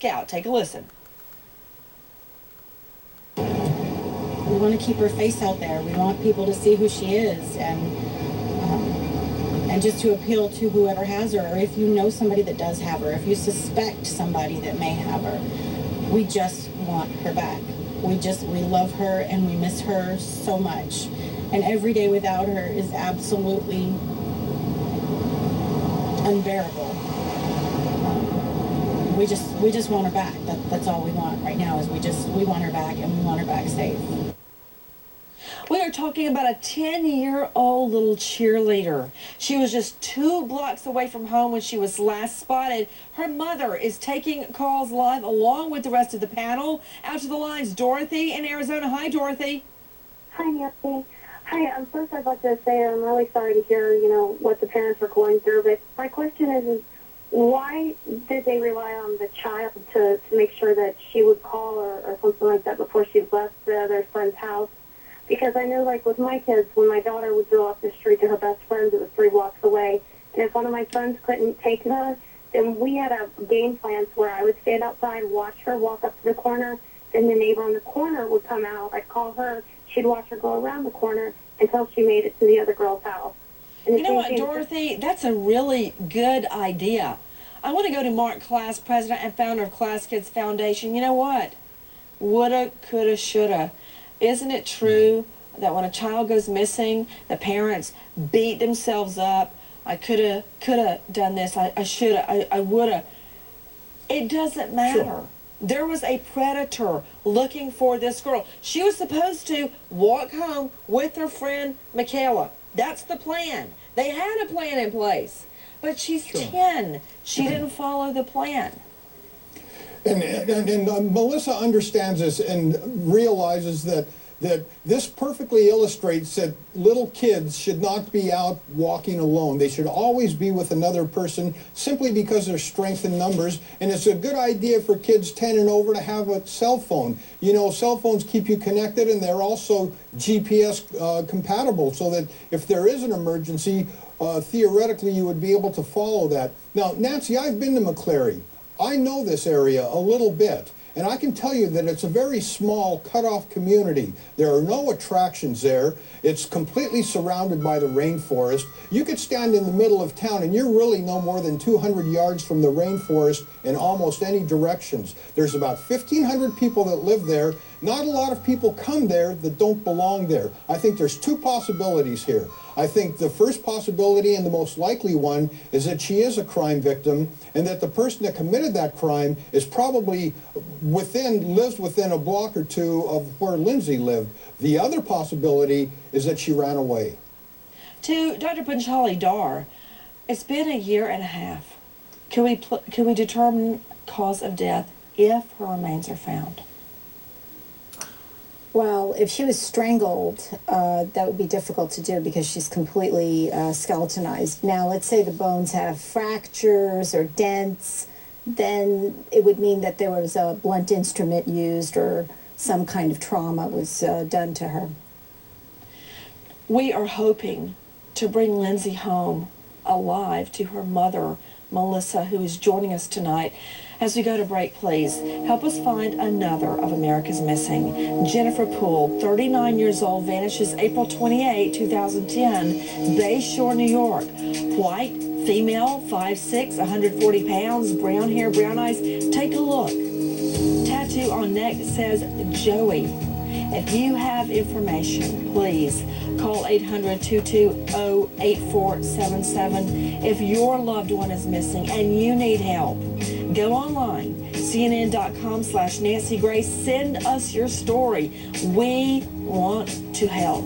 Scout. Take a listen. We want to keep her face out there. We want people to see who she is, and just to appeal to whoever has her, or if you know somebody that does have her, if you suspect somebody that may have her, we just want her back. We love her and we miss her so much. And every day without her is absolutely unbearable. We just want her back. That's all we want right now is we want her back, and we want her back safe. We are talking about a 10-year-old little cheerleader. She was just 2 blocks away from home when she was last spotted. Her mother is taking calls live along with the rest of the panel. Out to the lines, Dorothy in Arizona. Hi, Dorothy. Hi, Nancy. Hi. First, I'd like to say I'm really sorry to hear, what the parents are going through. But my question is why did they rely on the child to make sure that she would call or something like that before she left their friend's house? Because I know, like with my kids, when my daughter would go up the street to her best friend's, it was 3 blocks away. And if one of my sons couldn't take her, then we had a game plan where I would stand outside, watch her walk up to the corner, then the neighbor on the corner would come out. I'd call her. She'd watch her go around the corner until she made it to the other girl's house. And you know what, Dorothy? That's a really good idea. I want to go to Mark Class, president and founder of Class Kids Foundation. You know what? Woulda, coulda, shoulda. Isn't it true that when a child goes missing, the parents beat themselves up? I coulda done this. I shoulda. I woulda. It doesn't matter. Sure. There was a predator looking for this girl. She was supposed to walk home with her friend Michaela. That's the plan. They had a plan in place. But she's 10. She didn't follow the plan. And Melissa understands this and realizes that this perfectly illustrates that little kids should not be out walking alone. They should always be with another person simply because there's strength in numbers. And it's a good idea for kids 10 and over to have a cell phone. Cell phones keep you connected, and they're also GPS compatible, so that if there is an emergency, theoretically you would be able to follow that. Now, Nancy, I've been to McCleary. I know this area a little bit, and I can tell you that it's a very small, cut-off community. There are no attractions there. It's completely surrounded by the rainforest. You could stand in the middle of town, and you're really no more than 200 yards from the rainforest in almost any directions. There's about 1,500 people that live there. Not a lot of people come there that don't belong there. I think there's 2 possibilities here. I think the first possibility, and the most likely one, is that she is a crime victim, and that the person that committed that crime is probably lives within a block or 2 of where Lindsey lived. The other possibility is that she ran away. To Dr. Panchali Dar, it's been a year and a half. Can we determine cause of death if her remains are found? Well, if she was strangled, that would be difficult to do because she's completely skeletonized. Now, let's say the bones have fractures or dents, then it would mean that there was a blunt instrument used or some kind of trauma was done to her. We are hoping to bring Lindsey home alive to her mother, Melissa, who is joining us tonight. As we go to break, please help us find another of America's missing. Jennifer Poole, 39 years old, vanishes April 28, 2010, Bayshore, New York. White, female, 5'6", 140 pounds, brown hair, brown eyes. Take a look. Tattoo on neck says Joey. If you have information, please call 800-220-8477. If your loved one is missing and you need help, go online, cnn.com/Nancy Grace. Send us your story. We want to help.